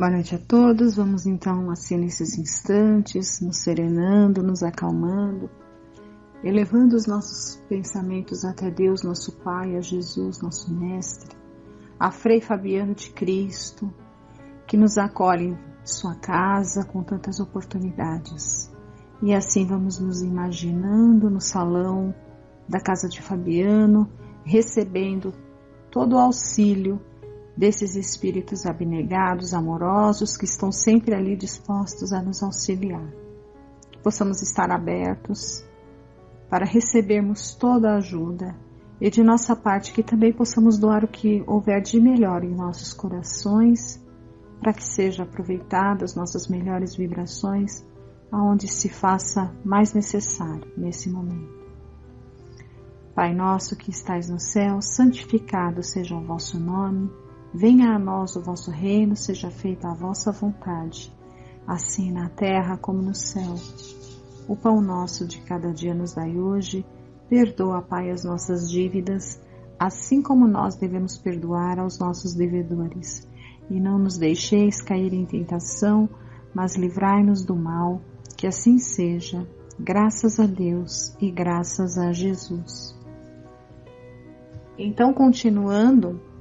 Boa noite a todos. Vamos então, assim, nesses instantes, nos serenando, nos acalmando, elevando os nossos pensamentos até Deus, nosso Pai, a Jesus, nosso Mestre, a Frei Fabiano de Cristo, que nos acolhe em sua casa com tantas oportunidades. E assim vamos nos imaginando no salão da casa de Fabiano, recebendo todo o auxílio desses espíritos abnegados, amorosos, que estão sempre ali dispostos a nos auxiliar. Que possamos estar abertos para recebermos toda a ajuda e de nossa parte que também possamos doar o que houver de melhor em nossos corações, para que seja aproveitadas nossas melhores vibrações aonde se faça mais necessário nesse momento. Pai nosso que estais no céu, santificado seja o vosso nome. Venha a nós o vosso reino, seja feita a vossa vontade, assim na terra como no céu. O pão nosso de cada dia nos dai hoje, perdoa, Pai, as nossas dívidas, assim como nós devemos perdoar aos nossos devedores. E não nos deixeis cair em tentação, mas livrai-nos do mal, que assim seja, graças a Deus e graças a Jesus. Então, continuando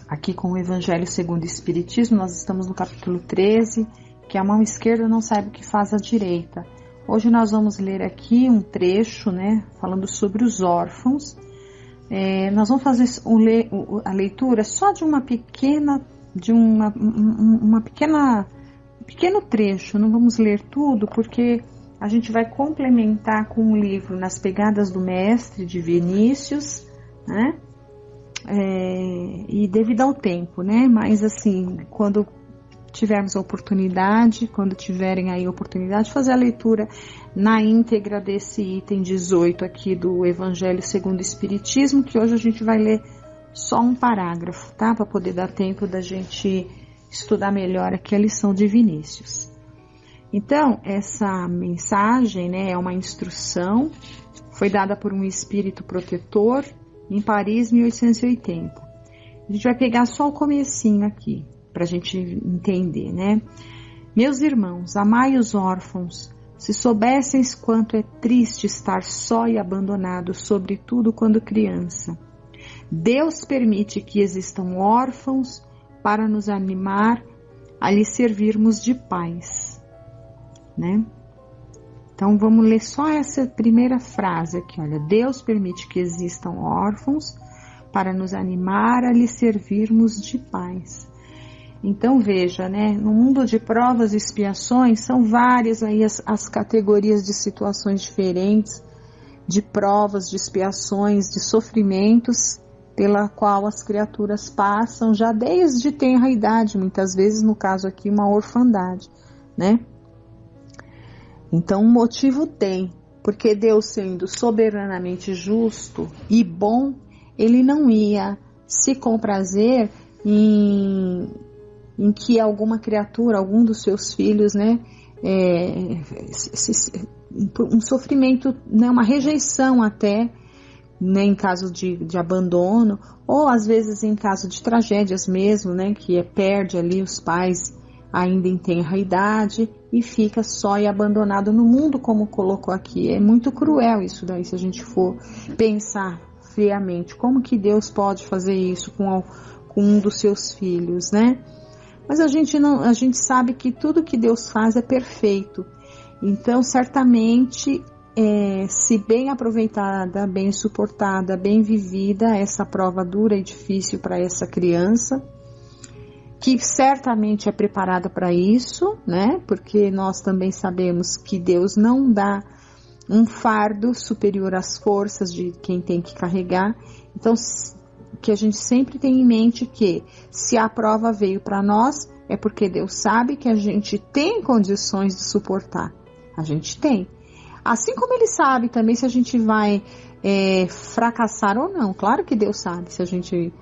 aqui com o Evangelho segundo o Espiritismo, nós estamos no capítulo 13, que a mão esquerda não sabe o que faz a direita. Hoje nós vamos ler aqui um trecho, falando sobre os órfãos. Nós vamos fazer a leitura só de um pequeno trecho, não vamos ler tudo, porque a gente vai complementar com o livro Nas Pegadas do Mestre, de Vinícius, e devido ao tempo, mas assim, quando tivermos a oportunidade, de fazer a leitura na íntegra desse item 18 aqui do Evangelho segundo o Espiritismo, que hoje a gente vai ler só um parágrafo, tá? Para poder dar tempo da gente estudar melhor aqui a lição de Vinícius. Então, essa mensagem, é uma instrução, foi dada por um espírito protetor em Paris, 1880. A gente vai pegar só o comecinho aqui, para a gente entender, Meus irmãos, amai os órfãos, se soubesseis quanto é triste estar só e abandonado, sobretudo quando criança. Deus permite que existam órfãos para nos animar a lhe servirmos de pais, Então vamos ler só essa primeira frase aqui, olha. Deus permite que existam órfãos para nos animar a lhe servirmos de pais. Então veja, no mundo de provas e expiações são várias aí as categorias de situações diferentes, de provas, de expiações, de sofrimentos pela qual as criaturas passam já desde tenra idade, muitas vezes no caso aqui uma orfandade, Então um motivo tem, porque Deus, sendo soberanamente justo e bom, ele não ia se comprazer em que alguma criatura, algum dos seus filhos, um sofrimento, uma rejeição até, em caso de abandono, ou às vezes em caso de tragédias mesmo, que perde ali os pais ainda em tenra idade e fica só e abandonado no mundo, como colocou aqui. É muito cruel isso daí, se a gente for pensar friamente, como que Deus pode fazer isso com um dos seus filhos, Mas a gente sabe que tudo que Deus faz é perfeito. Então, certamente, se bem aproveitada, bem suportada, bem vivida, essa prova dura e difícil para essa criança, que certamente é preparada para isso, Porque nós também sabemos que Deus não dá um fardo superior às forças de quem tem que carregar. Então, que a gente sempre tem em mente que se a prova veio para nós, é porque Deus sabe que a gente tem condições de suportar. A gente tem. Assim como Ele sabe também se a gente vai fracassar ou não. Claro que Deus sabe se a gente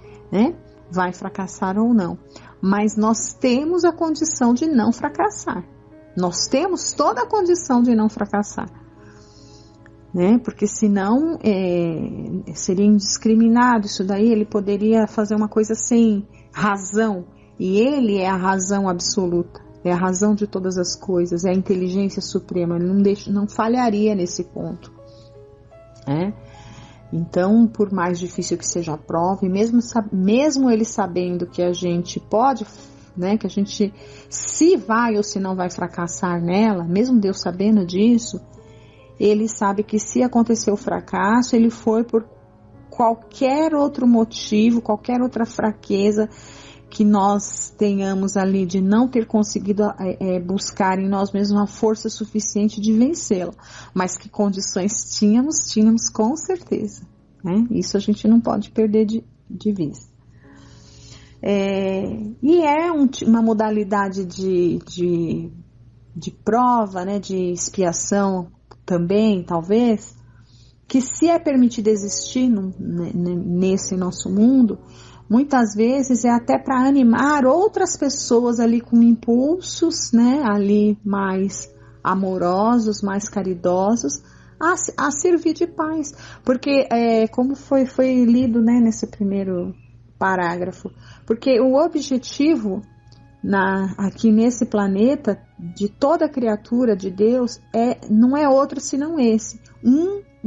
vai fracassar ou não. Mas nós temos a condição de não fracassar. Nós temos toda a condição de não fracassar. Porque senão seria indiscriminado isso daí, ele poderia fazer uma coisa sem razão, E Ele é a razão absoluta, é a razão de todas as coisas, é a inteligência suprema, Ele não falharia nesse ponto. Então, por mais difícil que seja a prova, e mesmo Ele sabendo que a gente pode, que a gente se vai ou se não vai fracassar nela, mesmo Deus sabendo disso, Ele sabe que se acontecer o fracasso, Ele foi por qualquer outro motivo, qualquer outra fraqueza que nós tenhamos ali de não ter conseguido buscar em nós mesmos uma força suficiente de vencê-la. Mas que condições tínhamos com certeza. Isso a gente não pode perder de vista. E é uma modalidade de prova, de expiação também, talvez, que se é permitido existir nesse nosso mundo, muitas vezes é até para animar outras pessoas ali com impulsos, ali mais amorosos, mais caridosos, a servir de paz. Porque, como foi lido, nesse primeiro parágrafo, porque o objetivo aqui nesse planeta, de toda criatura de Deus, não é outro senão esse.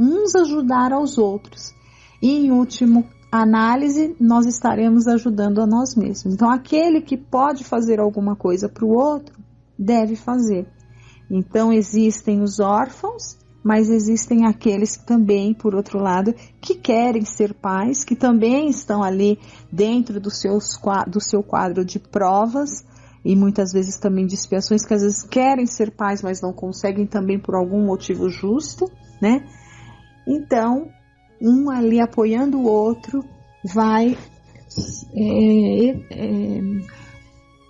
Uns ajudar aos outros. E, em último análise, nós estaremos ajudando a nós mesmos. Então, aquele que pode fazer alguma coisa para o outro, deve fazer. Então, existem os órfãos, mas existem aqueles que também, por outro lado, que querem ser pais, que também estão ali dentro do seu quadro de provas, e muitas vezes também de expiações, que às vezes querem ser pais, mas não conseguem também por algum motivo justo, Então, um ali apoiando o outro vai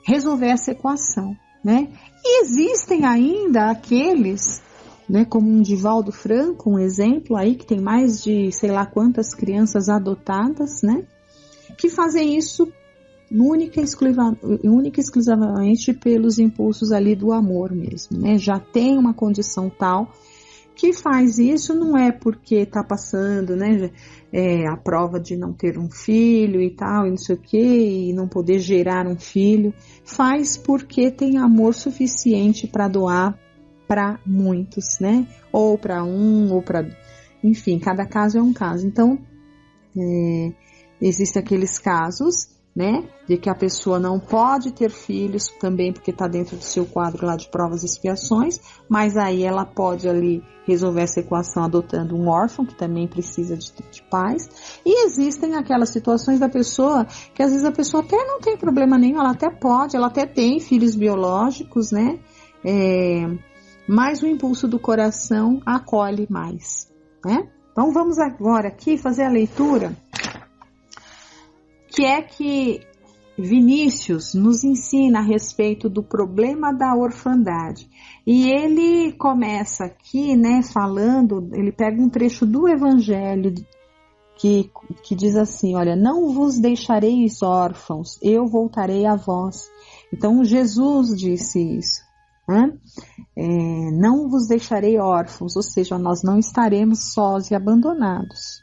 resolver essa equação, E existem ainda aqueles, como um Divaldo Franco, um exemplo aí, que tem mais de sei lá quantas crianças adotadas, que fazem isso única e exclusivamente pelos impulsos ali do amor mesmo, Já tem uma condição tal que faz isso, não é porque está passando, a prova de não ter um filho e tal, e não sei o que, e não poder gerar um filho, faz porque tem amor suficiente para doar para muitos, ou para um, ou para... Enfim, cada caso é um caso. Então, existem aqueles casos, de que a pessoa não pode ter filhos também porque está dentro do seu quadro lá de provas e expiações, mas aí ela pode ali resolver essa equação adotando um órfão, que também precisa de pais. E existem aquelas situações da pessoa, que às vezes a pessoa até não tem problema nenhum, ela até tem filhos biológicos, mas o impulso do coração acolhe mais, Então vamos agora aqui fazer a leitura, que é que Vinícius nos ensina a respeito do problema da orfandade. E ele começa aqui, falando, ele pega um trecho do Evangelho que diz assim, olha, não vos deixareis órfãos, eu voltarei a vós. Então Jesus disse isso, não vos deixarei órfãos, ou seja, nós não estaremos sós e abandonados.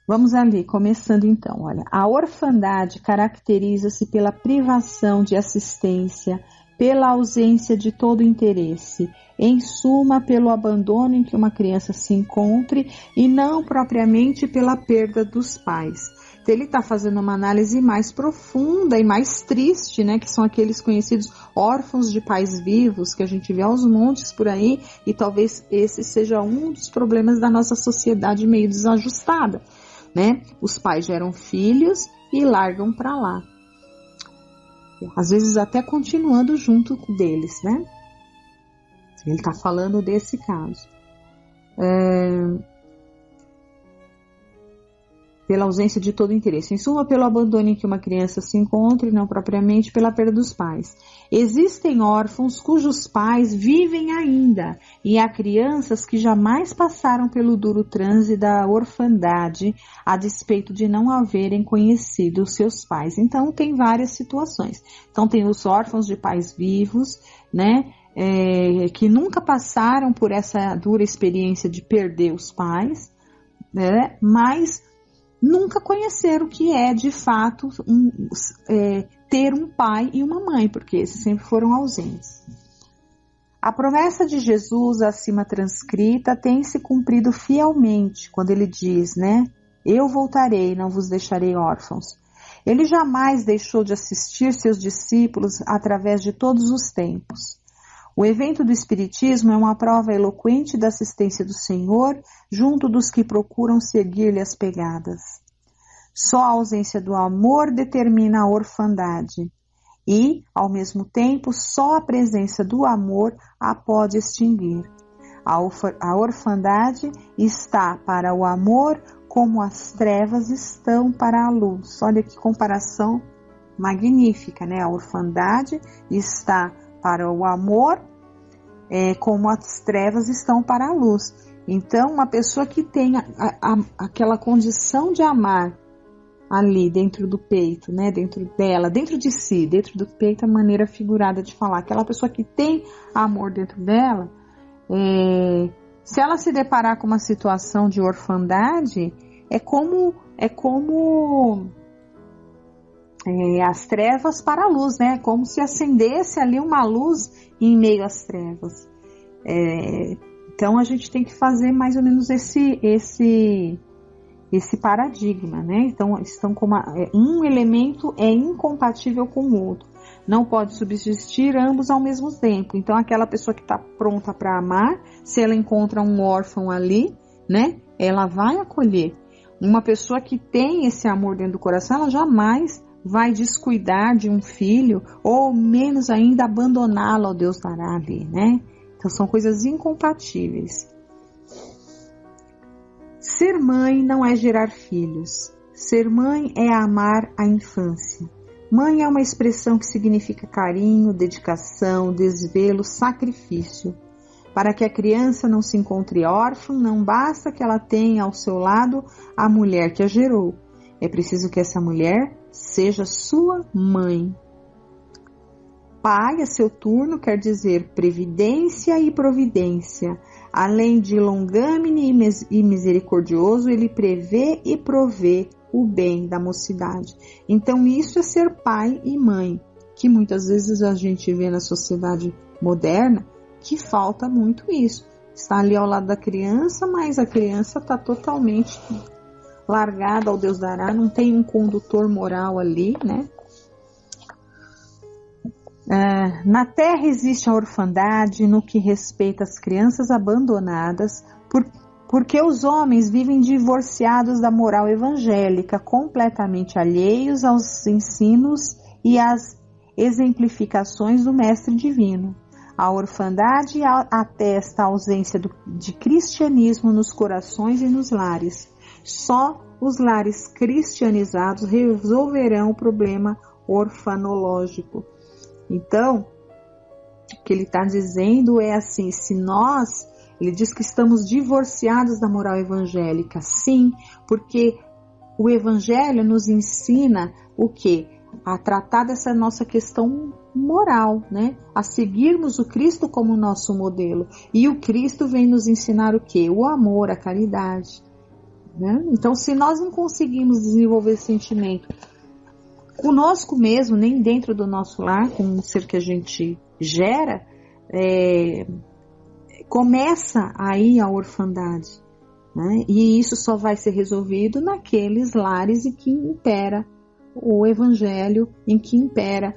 Vamos ali, começando então, olha, a orfandade caracteriza-se pela privação de assistência, pela ausência de todo interesse, em suma, pelo abandono em que uma criança se encontre e não propriamente pela perda dos pais. Então, ele está fazendo uma análise mais profunda e mais triste, que são aqueles conhecidos órfãos de pais vivos, que a gente vê aos montes por aí, e talvez esse seja um dos problemas da nossa sociedade meio desajustada. Os pais geram filhos e largam para lá. Às vezes até continuando junto deles, Ele está falando desse caso. Pela ausência de todo interesse. Em suma, pelo abandono em que uma criança se encontra e não propriamente pela perda dos pais. Existem órfãos cujos pais vivem ainda e há crianças que jamais passaram pelo duro transe da orfandade a despeito de não haverem conhecido os seus pais. Então, tem várias situações. Então, tem os órfãos de pais vivos, que nunca passaram por essa dura experiência de perder os pais, mas nunca conheceram o que é de fato ter um pai e uma mãe, porque esses sempre foram ausentes. A promessa de Jesus acima transcrita tem se cumprido fielmente quando ele diz, né? Eu voltarei, não vos deixarei órfãos. Ele jamais deixou de assistir seus discípulos através de todos os tempos. O evento do Espiritismo é uma prova eloquente da assistência do Senhor junto dos que procuram seguir-lhe as pegadas. Só a ausência do amor determina a orfandade e, ao mesmo tempo, só a presença do amor a pode extinguir. A orfandade está para o amor como as trevas estão para a luz. Olha que comparação magnífica, né? A orfandade está para o amor como as trevas estão para a luz. Então, uma pessoa que tem aquela condição de amar ali dentro do peito, né? Dentro dela, dentro de si, dentro do peito é a maneira figurada de falar. Aquela pessoa que tem amor dentro dela, se ela se deparar com uma situação de orfandade, é como as trevas para a luz, né? Como se acendesse ali uma luz em meio às trevas. Então a gente tem que fazer mais ou menos esse paradigma, né? Então estão como um elemento é incompatível com o outro. Não pode subsistir ambos ao mesmo tempo. Então aquela pessoa que está pronta para amar, se ela encontra um órfão ali, né? Ela vai acolher. Uma pessoa que tem esse amor dentro do coração, ela jamais vai descuidar de um filho, ou menos ainda abandoná-lo ao Deus dará ali, né? Então são coisas incompatíveis. Ser mãe não é gerar filhos. Ser mãe é amar a infância. Mãe é uma expressão que significa carinho, dedicação, desvelo, sacrifício. Para que a criança não se encontre órfã, não basta que ela tenha ao seu lado a mulher que a gerou. É preciso que essa mulher seja sua mãe. Pai, a seu turno, quer dizer previdência e providência. Além de longâmine e misericordioso, ele prevê e provê o bem da mocidade. Então isso é ser pai e mãe, que muitas vezes a gente vê na sociedade moderna que falta muito isso. Está ali ao lado da criança, mas a criança está totalmente largada ao Deus dará, não tem um condutor moral ali, né? Na terra existe a orfandade no que respeita às crianças abandonadas, porque os homens vivem divorciados da moral evangélica, completamente alheios aos ensinos e às exemplificações do Mestre Divino. A orfandade atesta a ausência de cristianismo nos corações e nos lares. Só os lares cristianizados resolverão o problema orfanológico. Então, o que ele está dizendo é assim, ele diz que estamos divorciados da moral evangélica, sim, porque o evangelho nos ensina o quê? A tratar dessa nossa questão moral, né? A seguirmos o Cristo como nosso modelo. E o Cristo vem nos ensinar o quê? O amor, a caridade, né? Então, se nós não conseguimos desenvolver esse sentimento conosco mesmo, nem dentro do nosso lar, com o ser que a gente gera, começa aí a orfandade, né? E isso só vai ser resolvido naqueles lares em que impera o evangelho, em que impera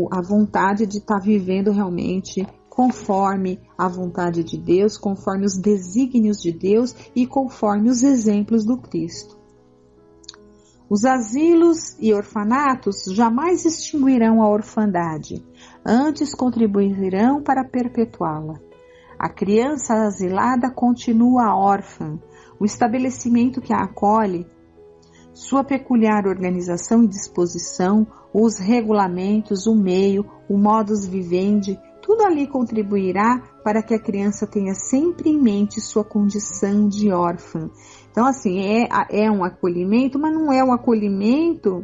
a vontade de estar vivendo realmente conforme a vontade de Deus, conforme os desígnios de Deus e conforme os exemplos do Cristo. Os asilos e orfanatos jamais extinguirão a orfandade, antes contribuirão para perpetuá-la. A criança asilada continua órfã. O estabelecimento que a acolhe, sua peculiar organização e disposição, os regulamentos, o meio, o modus vivendi, tudo ali contribuirá para que a criança tenha sempre em mente sua condição de órfã. Então, assim, é um acolhimento, mas não é um acolhimento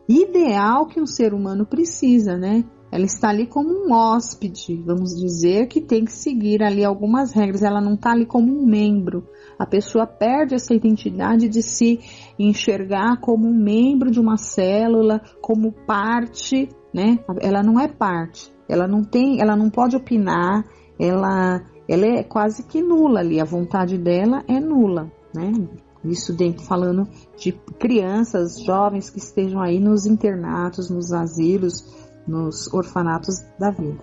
ideal que um ser humano precisa, né? Ela está ali como um hóspede, vamos dizer, que tem que seguir ali algumas regras. Ela não está ali como um membro, A pessoa perde essa identidade de se enxergar como um membro de uma célula, como parte, né? Ela não é parte, ela não pode opinar, ela é quase que nula ali, a vontade dela é nula, né? Isso dentro, falando de crianças, jovens que estejam aí nos internatos, nos asilos, nos orfanatos da vida.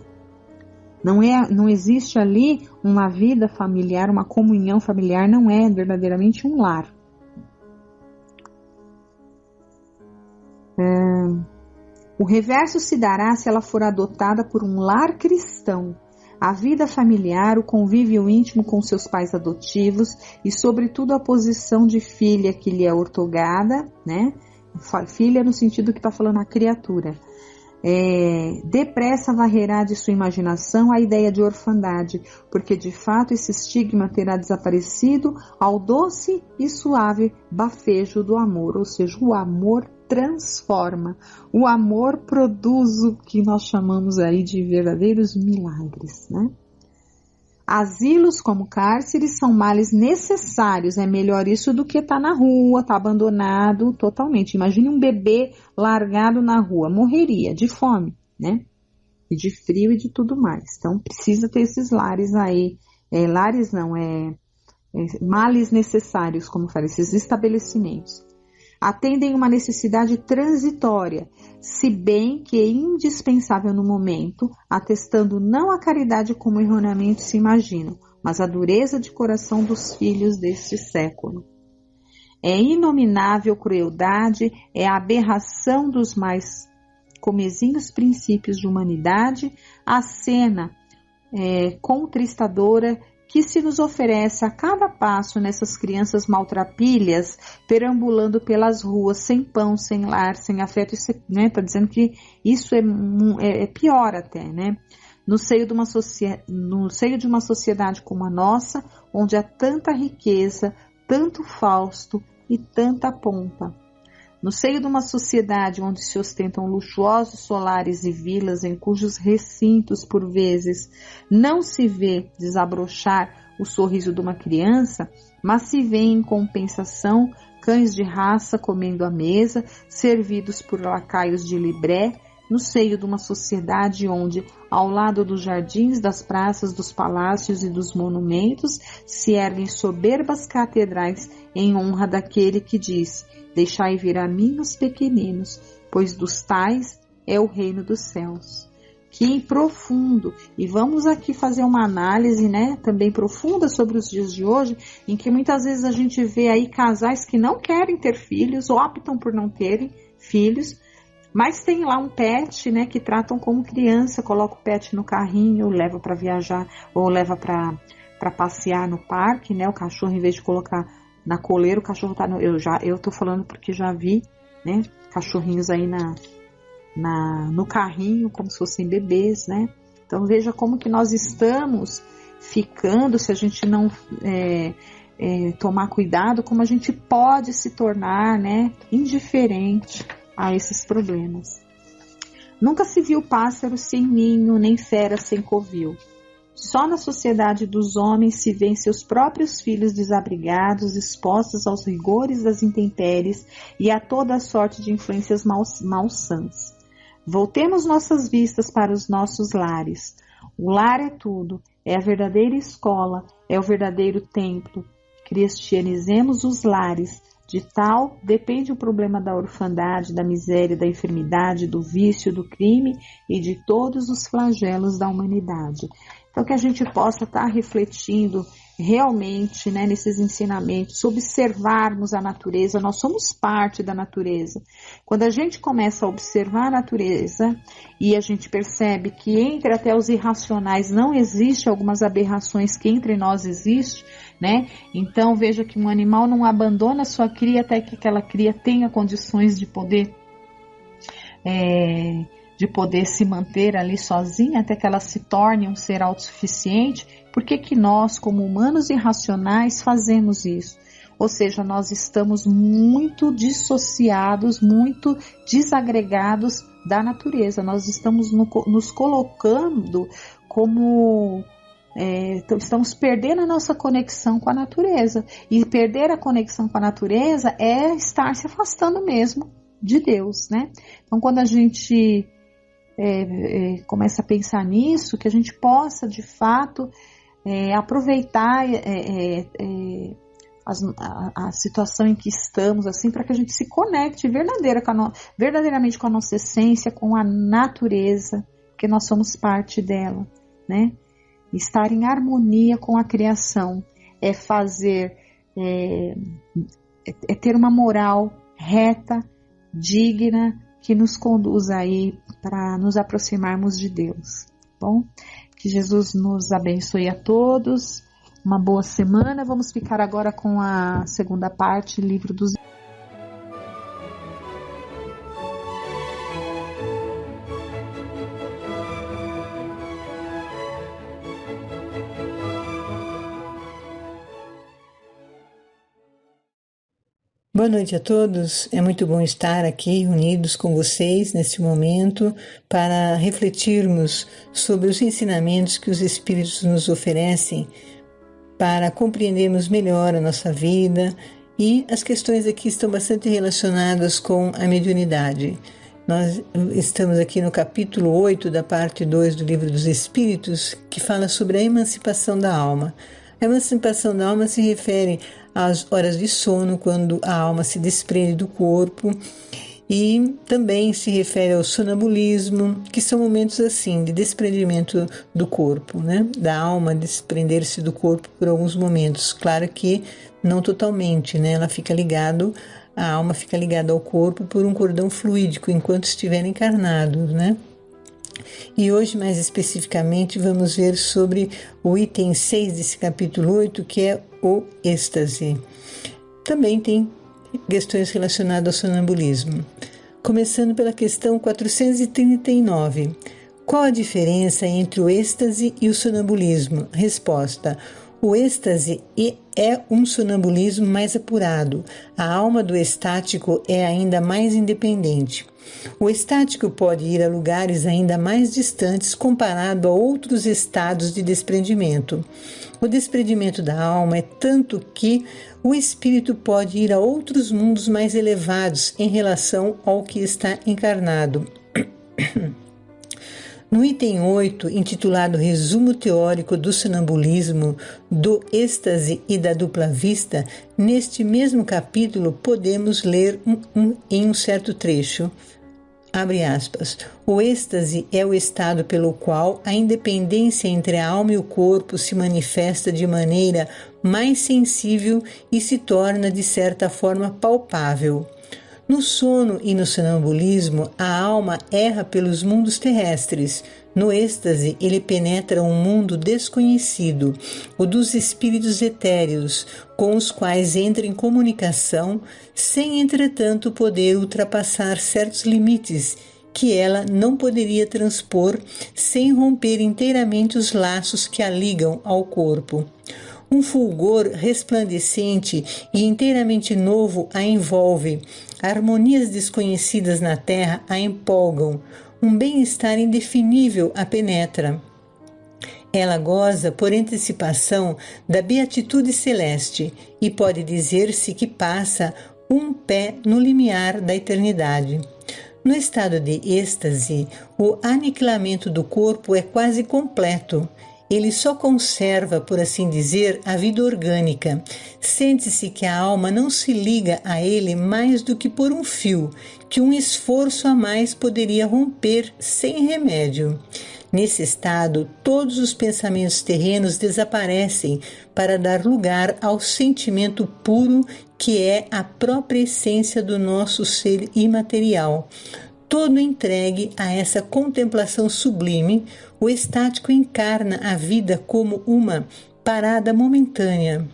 Não existe ali uma vida familiar, uma comunhão familiar, não é verdadeiramente um lar. O reverso se dará se ela for adotada por um lar cristão. A vida familiar, o convívio íntimo com seus pais adotivos e, sobretudo, a posição de filha que lhe é ortogada, né? Filha no sentido que está falando a criatura. Depressa varrerá de sua imaginação a ideia de orfandade, porque de fato esse estigma terá desaparecido ao doce e suave bafejo do amor, ou seja, o amor transforma, o amor produz o que nós chamamos aí de verdadeiros milagres, né? Asilos como cárceres são males necessários, é melhor isso do que estar na rua, estar abandonado totalmente. Imagine um bebê largado na rua, morreria de fome, né? E de frio e de tudo mais. Então precisa ter esses lares aí, males necessários, como fala, esses estabelecimentos. Atendem uma necessidade transitória, se bem que é indispensável no momento, atestando não a caridade como erroneamente se imaginam, mas a dureza de coração dos filhos deste século. É inominável crueldade, é a aberração dos mais comezinhos princípios de humanidade, a cena contristadora que se nos oferece a cada passo nessas crianças maltrapilhas, perambulando pelas ruas, sem pão, sem lar, sem afeto, né? Tá dizendo que isso é pior até, né? No seio de uma sociedade como a nossa, onde há tanta riqueza, tanto fausto e tanta pompa. No seio de uma sociedade onde se ostentam luxuosos solares e vilas em cujos recintos, por vezes, não se vê desabrochar o sorriso de uma criança, mas se vê em compensação cães de raça comendo à mesa, servidos por lacaios de libré, no seio de uma sociedade onde, ao lado dos jardins, das praças, dos palácios e dos monumentos, se erguem soberbas catedrais em honra daquele que disse: deixai vir a mim os pequeninos, pois dos tais é o reino dos céus. Que profundo! E vamos aqui fazer uma análise, né, também profunda sobre os dias de hoje, em que muitas vezes a gente vê aí casais que não querem ter filhos, ou optam por não terem filhos, mas tem lá um pet, né, que tratam como criança, coloca o pet no carrinho, leva para viajar ou leva para passear no parque, né, o cachorro, em vez de colocar na coleira, o cachorro tá eu tô falando porque já vi, né, cachorrinhos aí no carrinho, como se fossem bebês, né? Então veja como que nós estamos ficando, se a gente não tomar cuidado, como a gente pode se tornar, né, indiferente a esses problemas. Nunca se viu pássaro sem ninho, nem fera sem covil. Só na sociedade dos homens se vêem seus próprios filhos desabrigados, expostos aos rigores das intempéries e a toda a sorte de influências malsãs. Voltemos nossas vistas para os nossos lares. O lar é tudo, é a verdadeira escola, é o verdadeiro templo. Cristianizemos os lares. De tal depende o problema da orfandade, da miséria, da enfermidade, do vício, do crime e de todos os flagelos da humanidade. Então, que a gente possa estar refletindo realmente, né, nesses ensinamentos, observarmos a natureza. Nós somos parte da natureza. Quando a gente começa a observar a natureza e a gente percebe que entre até os irracionais não existe algumas aberrações que entre nós existe, né? Então veja que um animal não abandona a sua cria até que aquela cria tenha condições de poder se manter ali sozinha, até que ela se torne um ser autossuficiente. Por que que nós, como humanos irracionais, fazemos isso? Ou seja, nós estamos muito dissociados, muito desagregados da natureza. Nós estamos nos colocando como estamos perdendo a nossa conexão com a natureza. E perder a conexão com a natureza é estar se afastando mesmo de Deus, né? Então, quando a gente começa a pensar nisso, que a gente possa, de fato, aproveitar a situação em que estamos, assim, para que a gente se conecte verdadeiramente com a nossa essência, com a natureza, porque nós somos parte dela, né? Estar em harmonia com a criação é ter uma moral reta, digna, que nos conduz aí para nos aproximarmos de Deus. Bom, que Jesus nos abençoe a todos. Uma boa semana. Vamos ficar agora com a segunda parte, livro dos... Boa noite a todos, é muito bom estar aqui unidos com vocês neste momento para refletirmos sobre os ensinamentos que os Espíritos nos oferecem para compreendermos melhor a nossa vida, e as questões aqui estão bastante relacionadas com a mediunidade. Nós estamos aqui no capítulo 8 da parte 2 do Livro dos Espíritos, que fala sobre a emancipação da alma. A emancipação da alma se refere às horas de sono, quando a alma se desprende do corpo, e também se refere ao sonambulismo, que são momentos assim de desprendimento do corpo, né? Da alma desprender-se do corpo por alguns momentos. Claro que não totalmente, né? A alma fica ligada ao corpo por um cordão fluídico enquanto estiver encarnado, né? E hoje, mais especificamente, vamos ver sobre o item 6 desse capítulo 8, que é o êxtase. Também tem questões relacionadas ao sonambulismo. Começando pela questão 439. Qual a diferença entre o êxtase e o sonambulismo? Resposta: o êxtase é um sonambulismo mais apurado. A alma do estático é ainda mais independente. O estático pode ir a lugares ainda mais distantes comparado a outros estados de desprendimento. O desprendimento da alma é tanto que o espírito pode ir a outros mundos mais elevados em relação ao que está encarnado. No item 8, intitulado Resumo Teórico do Sonambulismo, do Êxtase e da Dupla Vista, neste mesmo capítulo podemos ler em um certo trecho. Abre aspas. O êxtase é o estado pelo qual a independência entre a alma e o corpo se manifesta de maneira mais sensível e se torna, de certa forma, palpável. No sono e no sonambulismo, a alma erra pelos mundos terrestres. No êxtase, ele penetra um mundo desconhecido, o dos espíritos etéreos, com os quais entra em comunicação, sem, entretanto, poder ultrapassar certos limites que ela não poderia transpor sem romper inteiramente os laços que a ligam ao corpo. Um fulgor resplandecente e inteiramente novo a envolve. Harmonias desconhecidas na terra a empolgam. Um bem-estar indefinível a penetra. Ela goza, por antecipação, da beatitude celeste e pode dizer-se que passa um pé no limiar da eternidade. No estado de êxtase, o aniquilamento do corpo é quase completo. Ele só conserva, por assim dizer, a vida orgânica. Sente-se que a alma não se liga a ele mais do que por um fio, que um esforço a mais poderia romper sem remédio. Nesse estado, todos os pensamentos terrenos desaparecem para dar lugar ao sentimento puro que é a própria essência do nosso ser imaterial. Todo entregue a essa contemplação sublime, o estático encarna a vida como uma parada momentânea.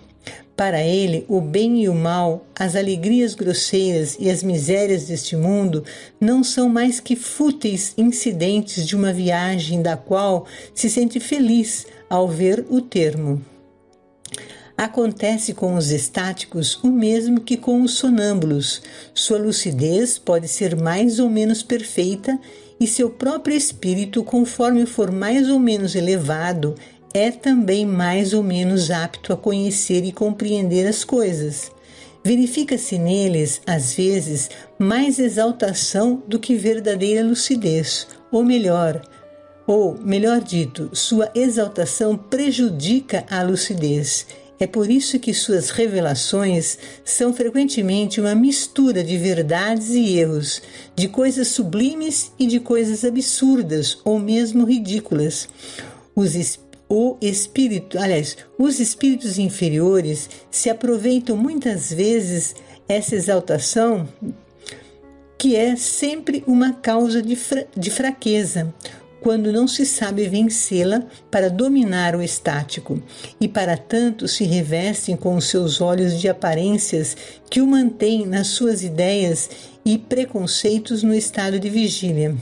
Para ele, o bem e o mal, as alegrias grosseiras e as misérias deste mundo não são mais que fúteis incidentes de uma viagem da qual se sente feliz ao ver o termo. Acontece com os estáticos o mesmo que com os sonâmbulos. Sua lucidez pode ser mais ou menos perfeita e seu próprio espírito, conforme for mais ou menos elevado, é também mais ou menos apto a conhecer e compreender as coisas. Verifica-se neles, às vezes, mais exaltação do que verdadeira lucidez, ou melhor dito, sua exaltação prejudica a lucidez. É por isso que suas revelações são frequentemente uma mistura de verdades e erros, de coisas sublimes e de coisas absurdas ou mesmo ridículas. Os espíritos inferiores se aproveitam muitas vezes essa exaltação, que é sempre uma causa de fraqueza, quando não se sabe vencê-la para dominar o estático, e para tanto se revestem com os seus olhos de aparências que o mantêm nas suas ideias e preconceitos no estado de vigília.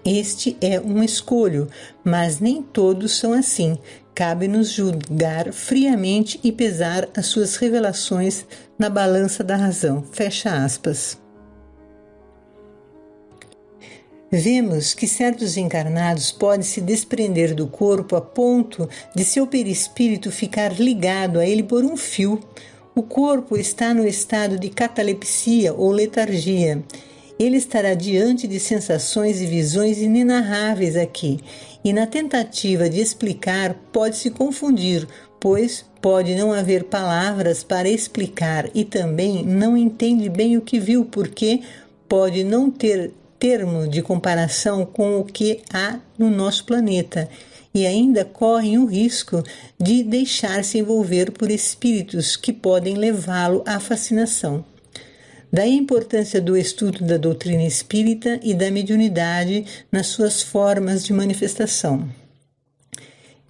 Este é um escolho, mas nem todos são assim. Cabe-nos julgar friamente e pesar as suas revelações na balança da razão. Fecha aspas. Vemos que certos encarnados podem se desprender do corpo a ponto de seu perispírito ficar ligado a ele por um fio. O corpo está no estado de catalepsia ou letargia. Ele estará diante de sensações e visões inenarráveis aqui, e na tentativa de explicar pode se confundir, pois pode não haver palavras para explicar e também não entende bem o que viu, porque pode não ter termo de comparação com o que há no nosso planeta, e ainda correm o risco de deixar-se envolver por espíritos que podem levá-lo à fascinação. Daí a importância do estudo da doutrina espírita e da mediunidade nas suas formas de manifestação.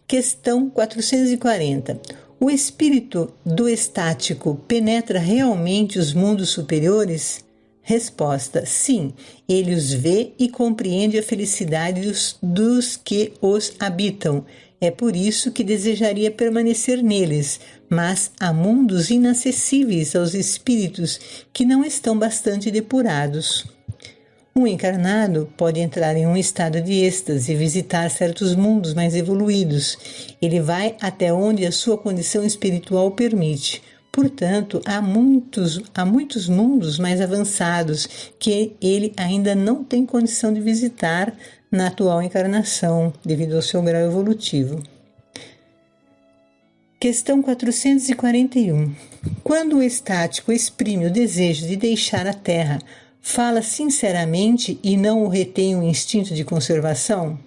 Questão 440. O espírito do estático penetra realmente os mundos superiores? Resposta: sim, ele os vê e compreende a felicidade dos que os habitam. É por isso que desejaria permanecer neles, mas há mundos inacessíveis aos espíritos que não estão bastante depurados. Um encarnado pode entrar em um estado de êxtase e visitar certos mundos mais evoluídos. Ele vai até onde a sua condição espiritual permite. Portanto, há muitos mundos mais avançados que ele ainda não tem condição de visitar na atual encarnação, devido ao seu grau evolutivo. Questão 441. Quando o estático exprime o desejo de deixar a Terra, fala sinceramente e não o retém o instinto de conservação?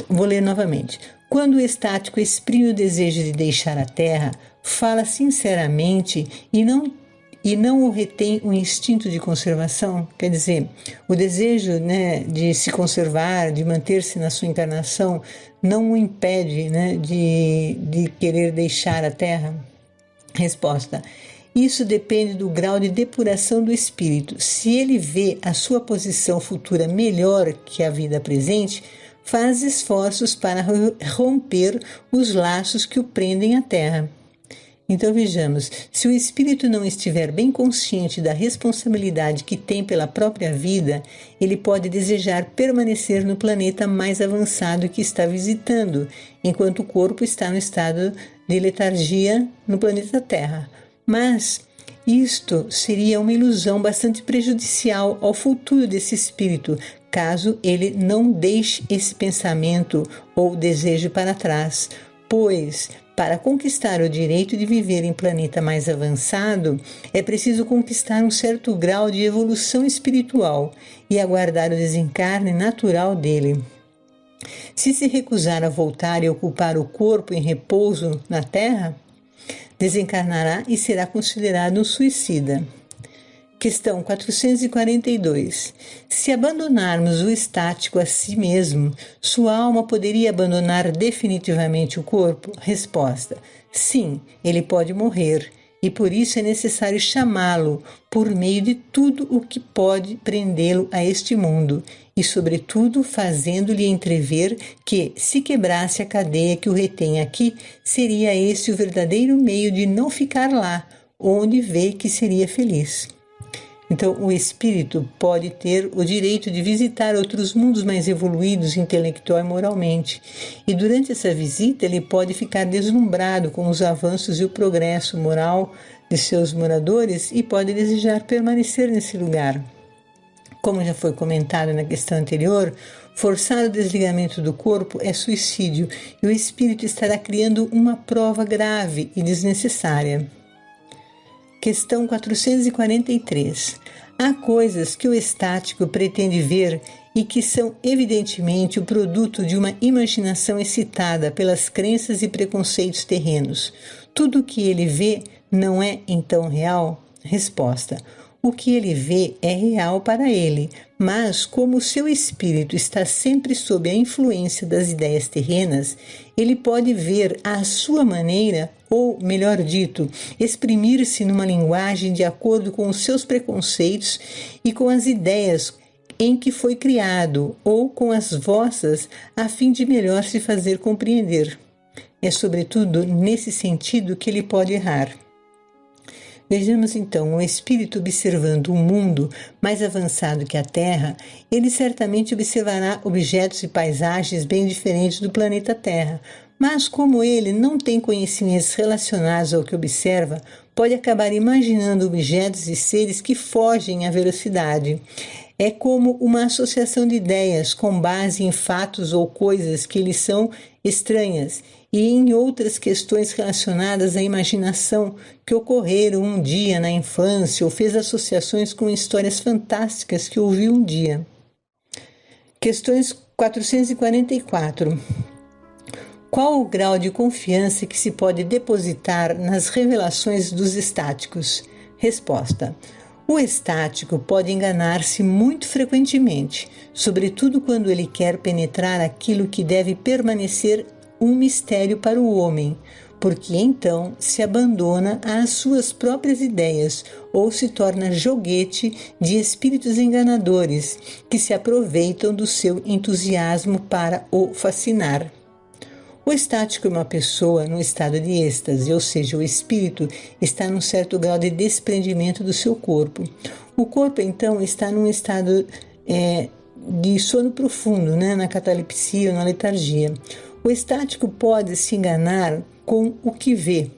Vou ler novamente. Quando o estático exprime o desejo de deixar a Terra, fala sinceramente e não o retém o instinto de conservação? Quer dizer, o desejo, de se conservar, de manter-se na sua encarnação, não o impede, de querer deixar a Terra? Resposta: isso depende do grau de depuração do espírito. Se ele vê a sua posição futura melhor que a vida presente, faz esforços para romper os laços que o prendem à Terra. Então vejamos, se o espírito não estiver bem consciente da responsabilidade que tem pela própria vida, ele pode desejar permanecer no planeta mais avançado que está visitando, enquanto o corpo está no estado de letargia no planeta Terra. Mas isto seria uma ilusão bastante prejudicial ao futuro desse espírito, caso ele não deixe esse pensamento ou desejo para trás, pois para conquistar o direito de viver em planeta mais avançado, é preciso conquistar um certo grau de evolução espiritual e aguardar o desencarne natural dele. Se se recusar a voltar e ocupar o corpo em repouso na Terra, desencarnará e será considerado um suicida. Questão 442. Se abandonarmos o estático a si mesmo, sua alma poderia abandonar definitivamente o corpo? Resposta: sim, ele pode morrer, e por isso é necessário chamá-lo por meio de tudo o que pode prendê-lo a este mundo, e sobretudo fazendo-lhe entrever que, se quebrasse a cadeia que o retém aqui, seria esse o verdadeiro meio de não ficar lá, onde vê que seria feliz. Então, o espírito pode ter o direito de visitar outros mundos mais evoluídos intelectual e moralmente. E durante essa visita, ele pode ficar deslumbrado com os avanços e o progresso moral de seus moradores e pode desejar permanecer nesse lugar. Como já foi comentado na questão anterior, forçar o desligamento do corpo é suicídio e o espírito estará criando uma prova grave e desnecessária. Questão 443. Há coisas que o estático pretende ver e que são evidentemente o produto de uma imaginação excitada pelas crenças e preconceitos terrenos. Tudo o que ele vê não é então real? Resposta: o que ele vê é real para ele, mas como o seu espírito está sempre sob a influência das ideias terrenas, ele pode ver à sua maneira, ou, melhor dito, exprimir-se numa linguagem de acordo com os seus preconceitos e com as ideias em que foi criado, ou com as vossas, a fim de melhor se fazer compreender. É sobretudo nesse sentido que ele pode errar. Vejamos então, o espírito observando um mundo mais avançado que a Terra, ele certamente observará objetos e paisagens bem diferentes do planeta Terra, mas como ele não tem conhecimentos relacionados ao que observa, pode acabar imaginando objetos e seres que fogem à velocidade. É como uma associação de ideias com base em fatos ou coisas que lhe são estranhas e em outras questões relacionadas à imaginação que ocorreram um dia na infância ou fez associações com histórias fantásticas que ouviu um dia. Questões 444. Qual o grau de confiança que se pode depositar nas revelações dos estáticos? Resposta: o estático pode enganar-se muito frequentemente, sobretudo quando ele quer penetrar aquilo que deve permanecer um mistério para o homem, porque então se abandona às suas próprias ideias ou se torna joguete de espíritos enganadores que se aproveitam do seu entusiasmo para o fascinar. O estático é uma pessoa no estado de êxtase, ou seja, o espírito está num certo grau de desprendimento do seu corpo. O corpo, então, está num estado de sono profundo, na catalepsia ou na letargia. O estático pode se enganar com o que vê,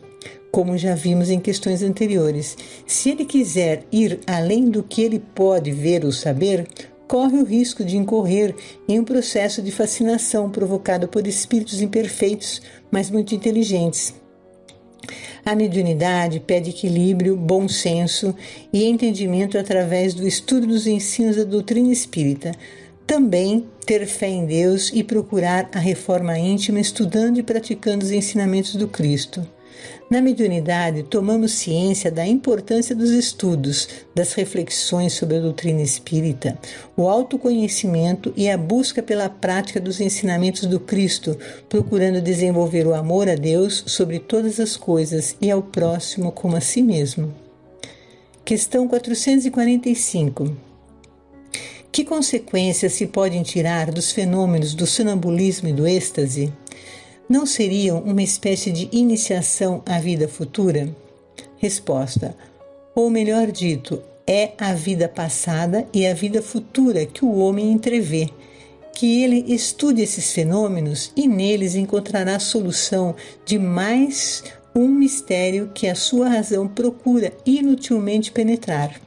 como já vimos em questões anteriores. Se ele quiser ir além do que ele pode ver ou saber, corre o risco de incorrer em um processo de fascinação provocado por espíritos imperfeitos, mas muito inteligentes. A mediunidade pede equilíbrio, bom senso e entendimento através do estudo dos ensinos da doutrina espírita. Também ter fé em Deus e procurar a reforma íntima estudando e praticando os ensinamentos do Cristo. Na mediunidade, tomamos ciência da importância dos estudos, das reflexões sobre a doutrina espírita, o autoconhecimento e a busca pela prática dos ensinamentos do Cristo, procurando desenvolver o amor a Deus sobre todas as coisas e ao próximo como a si mesmo. Questão 445. Que consequências se podem tirar dos fenômenos do sonambulismo e do êxtase? Não seriam uma espécie de iniciação à vida futura? Resposta: ou melhor dito, é a vida passada e a vida futura que o homem entrevê. Que ele estude esses fenômenos e neles encontrará a solução de mais um mistério que a sua razão procura inutilmente penetrar.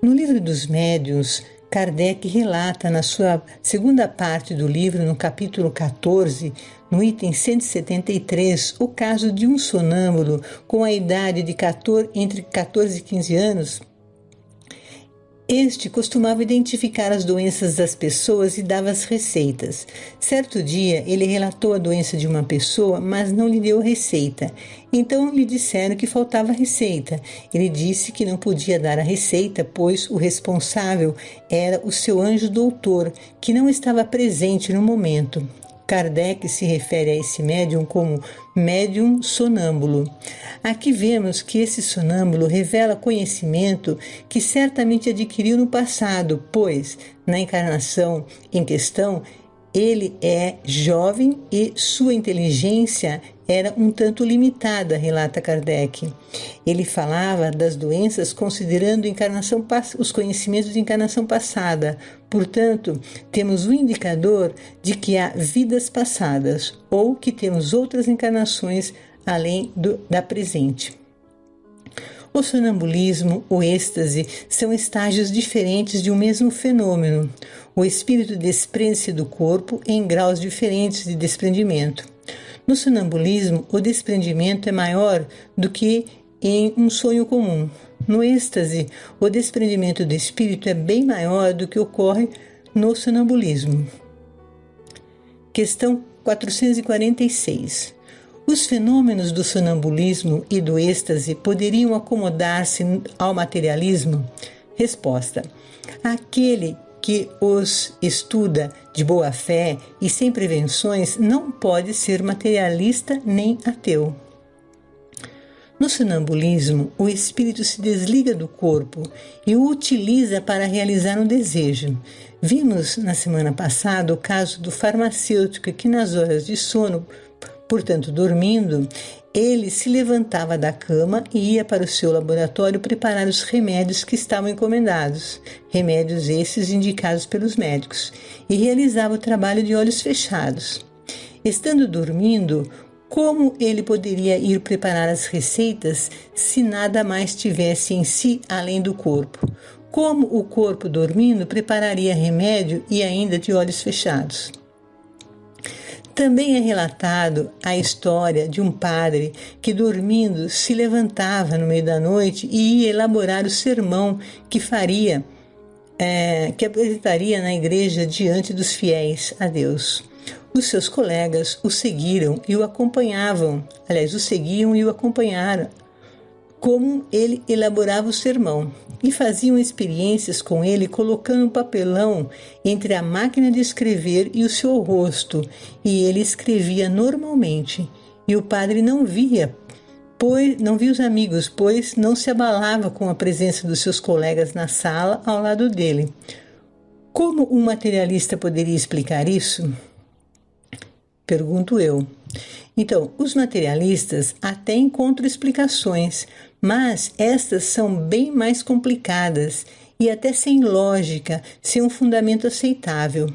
No livro dos médiuns, Kardec relata na sua segunda parte do livro, no capítulo 14, no item 173, o caso de um sonâmbulo com a idade de entre 14 e 15 anos. Este costumava identificar as doenças das pessoas e dava as receitas. Certo dia, ele relatou a doença de uma pessoa, mas não lhe deu receita. Então lhe disseram que faltava receita. Ele disse que não podia dar a receita, pois o responsável era o seu anjo doutor, que não estava presente no momento. Kardec se refere a esse médium como médium sonâmbulo. Aqui vemos que esse sonâmbulo revela conhecimento que certamente adquiriu no passado, pois, na encarnação em questão, Ele é jovem e sua inteligência era um tanto limitada, relata Kardec. Ele falava das doenças considerando os conhecimentos de encarnação passada. Portanto, temos um indicador de que há vidas passadas ou que temos outras encarnações além da presente. O sonambulismo, o êxtase, são estágios diferentes de um mesmo fenômeno. O espírito desprende-se do corpo em graus diferentes de desprendimento. No sonambulismo, o desprendimento é maior do que em um sonho comum. No êxtase, o desprendimento do espírito é bem maior do que ocorre no sonambulismo. Questão 446. Os fenômenos do sonambulismo e do êxtase poderiam acomodar-se ao materialismo? Resposta: aquele que os estuda de boa fé e sem prevenções não pode ser materialista nem ateu. No sonambulismo, o espírito se desliga do corpo e o utiliza para realizar um desejo. Vimos na semana passada o caso do farmacêutico que nas horas de sono, portanto, dormindo, ele se levantava da cama e ia para o seu laboratório preparar os remédios que estavam encomendados, remédios esses indicados pelos médicos, e realizava o trabalho de olhos fechados. Estando dormindo, como ele poderia ir preparar as receitas se nada mais tivesse em si além do corpo? Como o corpo dormindo prepararia remédio e ainda de olhos fechados? Também é relatado a história de um padre que, dormindo, se levantava no meio da noite e ia elaborar o sermão que apresentaria na igreja diante dos fiéis a Deus. Os seus colegas o seguiam e o acompanhavam, como ele elaborava o sermão, e faziam experiências com ele colocando um papelão entre a máquina de escrever e o seu rosto, e ele escrevia normalmente, e o padre não via os amigos, pois não se abalava com a presença dos seus colegas na sala ao lado dele. Como um materialista poderia explicar isso? Pergunto eu. Então, os materialistas até encontram explicações, mas estas são bem mais complicadas e até sem lógica, sem um fundamento aceitável.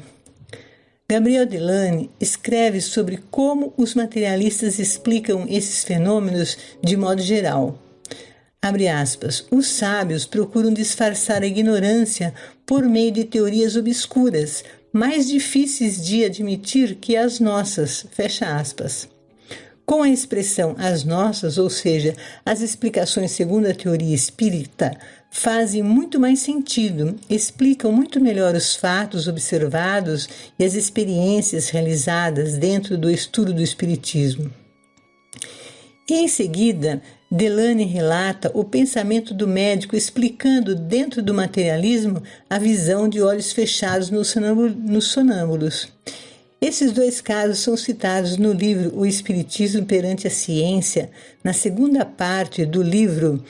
Gabriel Delane escreve sobre como os materialistas explicam esses fenômenos de modo geral. Abre aspas, os sábios procuram disfarçar a ignorância por meio de teorias obscuras, mais difíceis de admitir que as nossas, fecha aspas. Com a expressão as nossas, ou seja, as explicações segundo a teoria espírita, fazem muito mais sentido, explicam muito melhor os fatos observados e as experiências realizadas dentro do estudo do espiritismo. E em seguida, Delane relata o pensamento do médico explicando dentro do materialismo a visão de olhos fechados nos sonâmbulos. Esses dois casos são citados no livro O Espiritismo perante a Ciência, na segunda parte do livro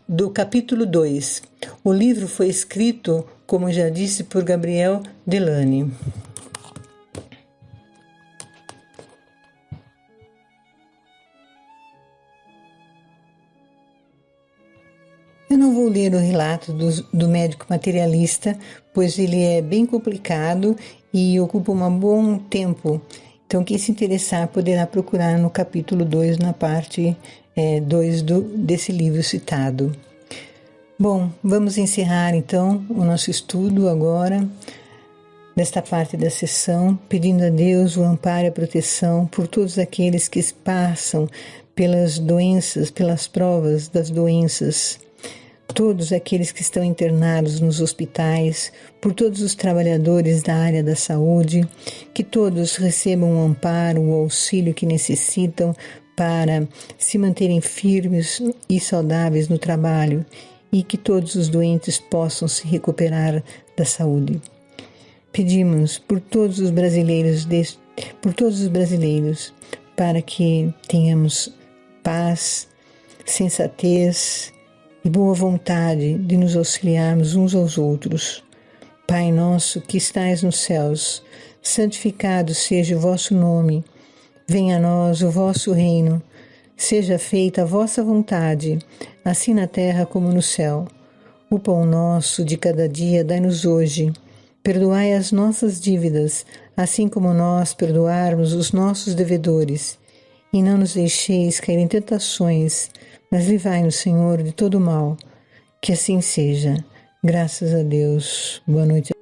do capítulo 2. O livro foi escrito, como já disse, por Gabriel Delane. Eu não vou ler o relato do médico materialista, pois ele é bem complicado e ocupa um bom tempo. Então, quem se interessar poderá procurar no capítulo 2, na parte 2 desse livro citado. Bom, vamos encerrar então o nosso estudo agora, nesta parte da sessão, pedindo a Deus o amparo e a proteção por todos aqueles que passam pelas doenças, pelas provas das doenças, todos aqueles que estão internados nos hospitais, por todos os trabalhadores da área da saúde, que todos recebam o amparo, o auxílio que necessitam para se manterem firmes e saudáveis no trabalho e que todos os doentes possam se recuperar da saúde. Pedimos por todos os brasileiros, para que tenhamos paz, sensatez e boa vontade de nos auxiliarmos uns aos outros. Pai nosso que estais nos céus, santificado seja o vosso nome. Venha a nós o vosso reino. Seja feita a vossa vontade, assim na terra como no céu. O pão nosso de cada dia dai-nos hoje. Perdoai as nossas dívidas, assim como nós perdoarmos os nossos devedores. E não nos deixeis cair em tentações, mas livrai-nos, Senhor, de todo mal. Que assim seja. Graças a Deus. Boa noite.